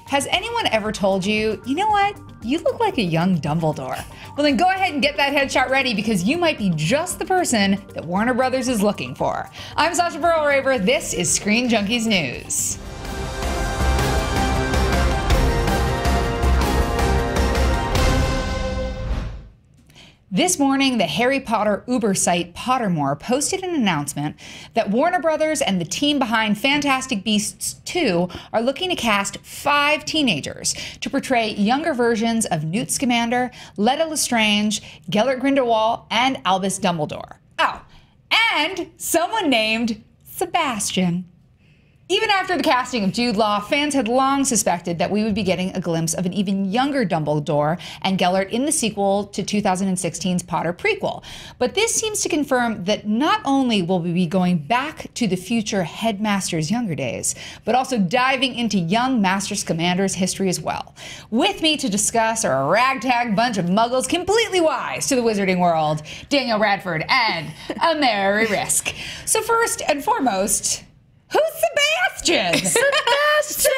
Has anyone ever told you, you know what? You look like a young Dumbledore. Well, then go ahead and get that headshot ready because you might be just the person that Warner Brothers is looking for. I'm Sasha Burrell-Raver. This is Screen Junkies News. This morning, the Harry Potter Uber site Pottermore posted an announcement that Warner Brothers and the team behind Fantastic Beasts 2 are looking to cast 5 teenagers to portray younger versions of Newt Scamander, Leta Lestrange, Gellert Grindelwald, and Albus Dumbledore. Oh, and someone named Sebastian. Even after the casting of Jude Law, fans had long suspected that we would be getting a glimpse of an even younger Dumbledore and Gellert in the sequel to 2016's Potter prequel. But this seems to confirm that not only will we be going back to the future headmaster's younger days, but also diving into young Master Scamander's history as well. With me to discuss are a ragtag bunch of muggles completely wise to the wizarding world, Daniel Radford and a Mary Risk. So first and foremost, who's Sebastian? Sebastian!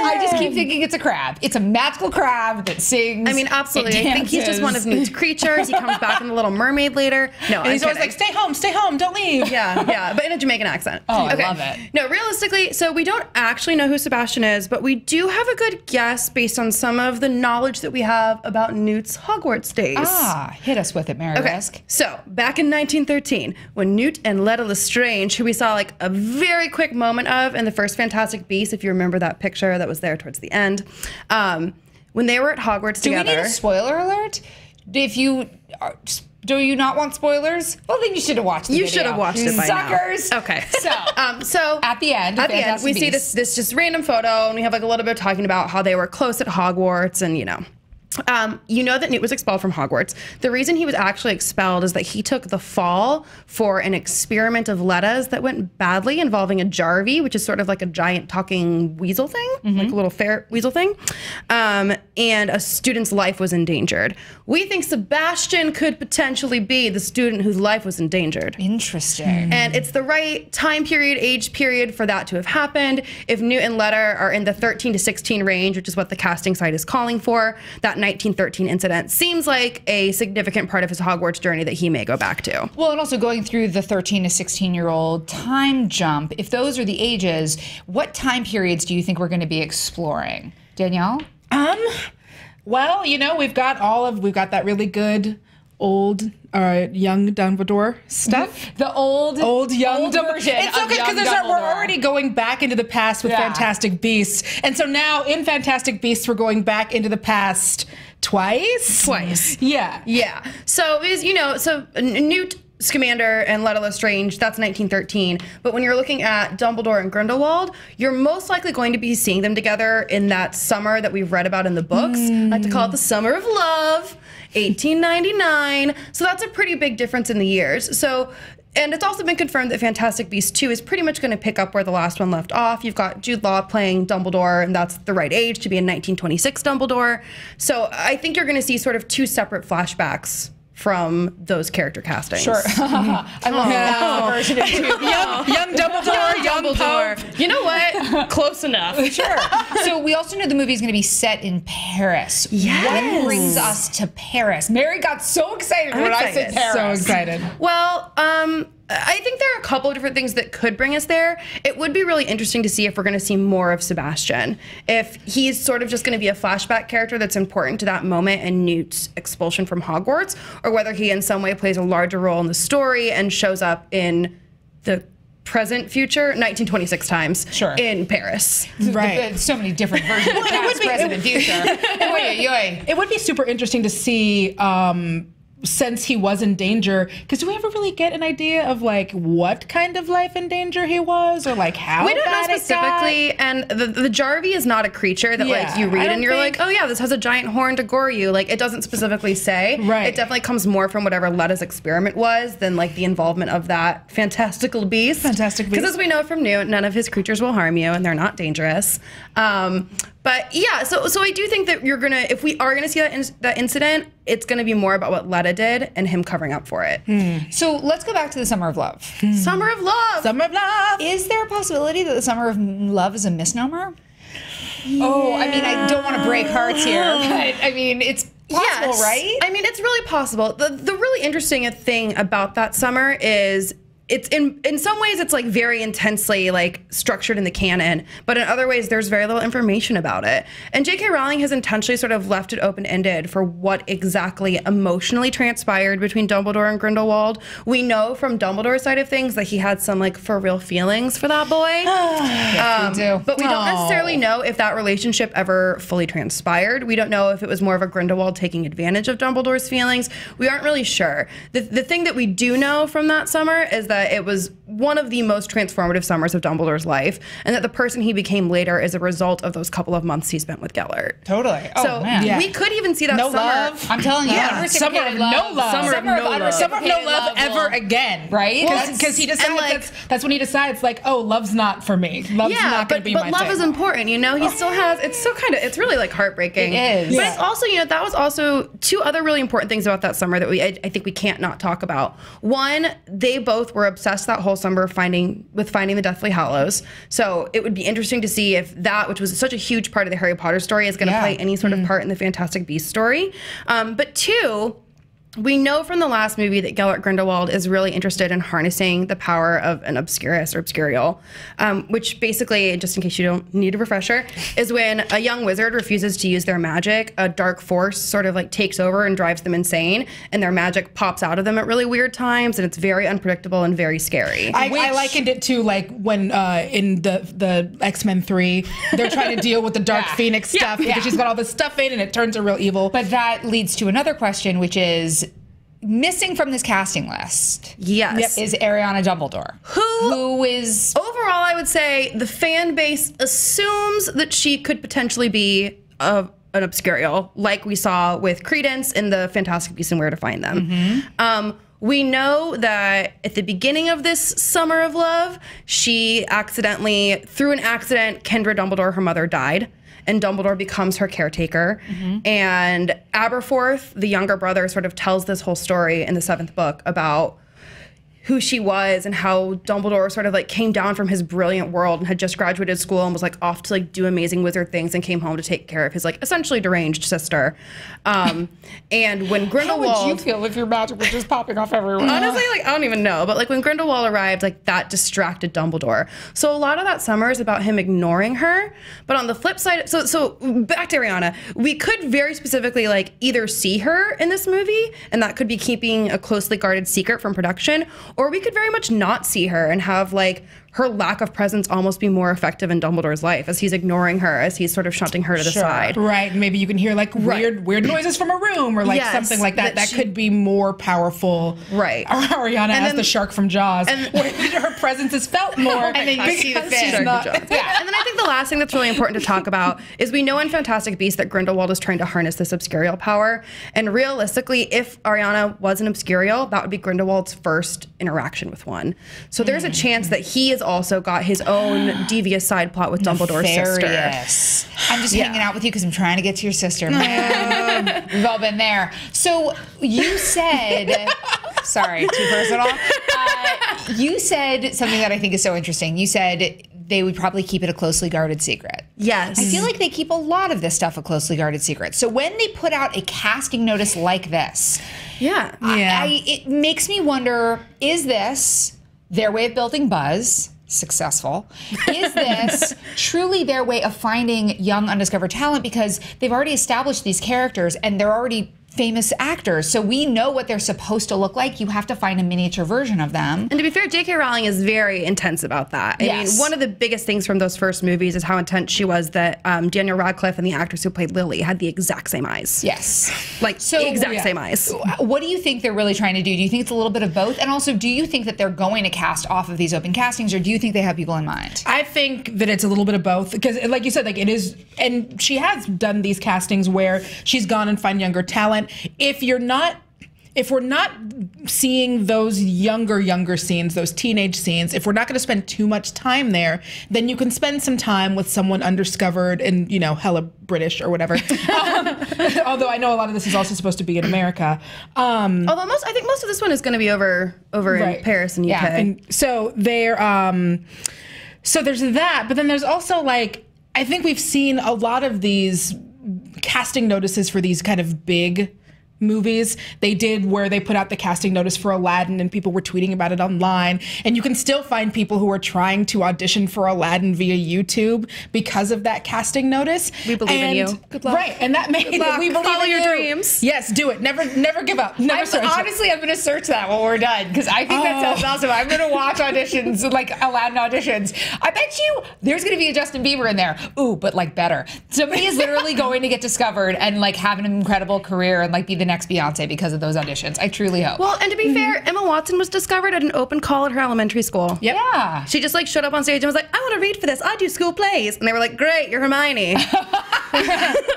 I just keep thinking it's a crab. It's a magical crab that sings. I mean, absolutely. I think he's just one of Newt's creatures. He comes back in The Little Mermaid later. No, and he's always like, stay home, don't leave. Yeah, but in a Jamaican accent. Oh, okay. I love it. No, realistically, so we don't actually know who Sebastian is, but we do have a good guess based on some of the knowledge that we have about Newt's Hogwarts days. Ah, hit us with it, Mary Risk. So, back in 1913, when Newt and Leta Lestrange, who we saw like a very quick moment of in the first Fantastic Beasts, if you remember that picture that was there towards the end, when they were at Hogwarts together. Do we need a spoiler alert? If you do you not want spoilers? Well, then you should have watched the video. You should have watched it by Suckers. now. Okay. So at the end, we see this just random photo, and we have like a little bit of talking about how they were close at Hogwarts, and you know that Newt was expelled from Hogwarts. The reason he was actually expelled is that he took the fall for an experiment of Leta's that went badly involving a Jarvie, which is sort of like a giant talking weasel thing, like a little fair weasel thing. And a student's life was endangered. We think Sebastian could potentially be the student whose life was endangered. Interesting. And it's the right time period, age period for that to have happened. If Newt and Leta are in the 13 to 16 range, which is what the casting site is calling for, that 1913 incident seems like a significant part of his Hogwarts journey that he may go back to. Well, and also going through the 13 to 16-year-old time jump, if those are the ages, what time periods do you think we're going to be exploring? Danielle? Well, you know, we've got that really good old young Dumbledore stuff. The old young version. It's okay because we're already going back into the past with Fantastic Beasts, and so now in Fantastic Beasts we're going back into the past twice. Yeah. So Newt Scamander and Leta Lestrange, that's 1913. But when you're looking at Dumbledore and Grindelwald, you're most likely going to be seeing them together in that summer that we've read about in the books. I like to call it the Summer of Love, 1899. So that's a pretty big difference in the years. So, and it's also been confirmed that Fantastic Beasts 2 is pretty much going to pick up where the last one left off. You've got Jude Law playing Dumbledore, and that's the right age to be in 1926 Dumbledore. So I think you're going to see sort of 2 separate flashbacks from those character castings. Sure. I love that version of young Dumbledore, young Dumbledore. You know what? Close enough. Sure. So we also know the movie is going to be set in Paris. Yes. What brings us to Paris? Mary got so excited when I said Paris. So excited. Well, I think there are a couple of different things that could bring us there. It would be really interesting to see if we're going to see more of Sebastian. If he's sort of just going to be a flashback character that's important to that moment and Newt's expulsion from Hogwarts, or whether he in some way plays a larger role in the story and shows up in the present future, 1926 times, in Paris. Right. So many different versions of past, present, and future. It would be super interesting to see since he was in danger, because do we ever really get an idea of like what kind of life in danger he was, or like how we don't bad know specifically? And the Jarvie is not a creature that like you read and you're like, oh yeah, this has a giant horn to gore you. Like it doesn't specifically say. Right. It definitely comes more from whatever Leta's experiment was than like the involvement of that fantastical beast. Because as we know from Newt, none of his creatures will harm you and they're not dangerous. But yeah, so I do think that if we are gonna see that incident, it's gonna be more about what Leta did and him covering up for it. So let's go back to the Summer of Love. Summer of Love. Summer of Love. Is there a possibility that the Summer of Love is a misnomer? Oh, I mean, I don't want to break hearts here, but I mean, it's possible, right? I mean, it's really possible. The really interesting thing about that summer is it's in some ways it's like very intensely like structured in the canon, but in other ways there's very little information about it. And J.K. Rowling has intentionally sort of left it open-ended for what exactly emotionally transpired between Dumbledore and Grindelwald. We know from Dumbledore's side of things that he had some like for real feelings for that boy. Yes, we do. But we don't necessarily know if that relationship ever fully transpired. We don't know if it was more of a Grindelwald taking advantage of Dumbledore's feelings. We aren't really sure. The thing that we do know from that summer is that it was one of the most transformative summers of Dumbledore's life, and that the person he became later is a result of those couple of months he spent with Gellert. Totally. Oh, So man. we could even see that No summer. love. I'm telling you, Summer of no love. Summer of no love. Summer of no love ever again. Right? Because he decides like- that's when he decides like, oh, love's not for me. Love's not going to be my but love thing. is important, you know. He still has. It's still kind of. It's really like heartbreaking. It is. But Yeah. it's also, you know, that was also two other really important things about that summer that I think we can't not talk about. One, they both were obsessed that whole summer finding the Deathly Hallows. So it would be interesting to see if that, which was such a huge part of the Harry Potter story, is going to play any sort of part in the Fantastic Beasts story. But two, we know from the last movie that Gellert Grindelwald is really interested in harnessing the power of an Obscurus or Obscurial, which basically, just in case you don't need a refresher, is when a young wizard refuses to use their magic, a dark force sort of like takes over and drives them insane, and their magic pops out of them at really weird times, and it's very unpredictable and very scary. I likened it to like when in the X-Men 3, they're trying to deal with the Dark Phoenix stuff because she's got all this stuff in and it turns her real evil. But that leads to another question, which is missing from this casting list. Yes. Is Ariana Dumbledore. Who is... Overall, I would say the fan base assumes that she could potentially be an Obscurial, like we saw with Credence in the Fantastic Beasts and Where to Find Them. We know that at the beginning of this summer of love, she accidentally, through an accident, Kendra Dumbledore, her mother, died. And Dumbledore becomes her caretaker. And Aberforth, the younger brother, sort of tells this whole story in the 7th book about who she was and how Dumbledore sort of like came down from his brilliant world and had just graduated school and was like off to like do amazing wizard things and came home to take care of his like essentially deranged sister. And when Grindelwald... How would you feel if your magic was just popping off everywhere? Honestly, like, I don't even know. But, like, when Grindelwald arrived, like, that distracted Dumbledore. So a lot of that summer is about him ignoring her. But on the flip side, so back to Ariana, we could very specifically, like, either see her in this movie, and that could be keeping a closely guarded secret from production, or we could very much not see her and have, like, her lack of presence almost be more effective in Dumbledore's life as he's ignoring her, as he's sort of shunting her to the side. Right. Maybe you can hear like weird noises from a room or like something like that. That could be more powerful. Right. Ariana as the shark from Jaws. and- where her presence is felt more. And then you see the because fin. she's not- And then I think the last thing that's really important to talk about is we know in Fantastic Beasts that Grindelwald is trying to harness this Obscurial power. And realistically, if Ariana was an Obscurial, that would be Grindelwald's first interaction with one. So there's a chance that he has also got his own devious side plot with Dumbledore's sister. Nefarious. I'm just hanging out with you because I'm trying to get to your sister. Man. We've all been there. So you said, sorry, too personal. You said something that I think is so interesting. You said they would probably keep it a closely guarded secret. Yes. I feel like they keep a lot of this stuff a closely guarded secret. So when they put out a casting notice like this, Yeah. it makes me wonder, is this their way of building buzz? Successful. Is this truly their way of finding young undiscovered talent, because they've already established these characters and they're already famous actors, so we know what they're supposed to look like. You have to find a miniature version of them. And to be fair, J.K. Rowling is very intense about that. I mean, one of the biggest things from those first movies is how intense she was that Daniel Radcliffe and the actress who played Lily had the exact same eyes. Yes. Like, exact same eyes. What do you think they're really trying to do? Do you think it's a little bit of both? And also, do you think that they're going to cast off of these open castings, or do you think they have people in mind? I think that it's a little bit of both, because like you said, like it is, and she has done these castings where she's gone and find younger talent. If we're not seeing those younger scenes, those teenage scenes, if we're not going to spend too much time there, then you can spend some time with someone undiscovered and, you know, hella British or whatever. Although I know a lot of this is also supposed to be in America. Although I think most of this one is going to be over in Paris and UK. Yeah. And so so there's that, but then there's also like, I think we've seen a lot of these casting notices for these kind of big movies. They did where they put out the casting notice for Aladdin and people were tweeting about it online. And you can still find people who are trying to audition for Aladdin via YouTube because of that casting notice. We believe in you. Good luck. Right. And that made we believe Follow in your you. dreams. Yes, do it. Never give up. Never search. Honestly, I'm going to search that when we're done because I think that sounds awesome. I'm going to watch auditions, like Aladdin auditions. I bet you there's going to be a Justin Bieber in there. Ooh, but like better. Somebody is literally going to get discovered and like have an incredible career and like be the next Beyonce because of those auditions. I truly hope. Well, and to be fair, Emma Watson was discovered at an open call at her elementary school. Yep. Yeah. She just like showed up on stage and was like, I want to read for this. I do school plays. And they were like, great, you're Hermione.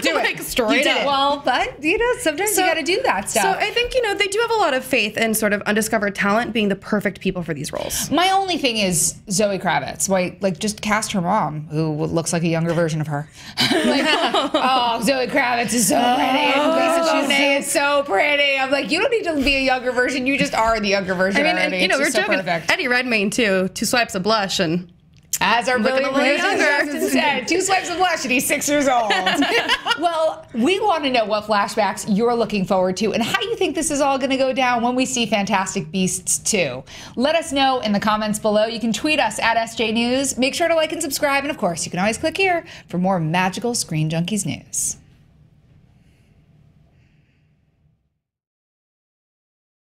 Do it. Like, straight did up. it. Well, but you know, sometimes you got to do that stuff. So I think, you know, they do have a lot of faith in sort of undiscovered talent being the perfect people for these roles. My only thing is Zoe Kravitz. Why, like, just cast her mom, who looks like a younger version of her. Like, oh, Zoe Kravitz is so pretty. And Lisa Bonet is so pretty. I'm like, you don't need to be a younger version. You just are the younger version. I mean, already. and, you know, It's we're just so joking. perfect. Eddie Redmayne, too. 2 swipes of blush and... As our Looking Billy a little Ray younger. said, 2 swipes of blush and he's 6 years old. Well, we want to know what flashbacks you're looking forward to and how you think this is all going to go down when we see Fantastic Beasts 2. Let us know in the comments below. You can tweet us at SJ News. Make sure to like and subscribe. And of course, you can always click here for more magical Screen Junkies news.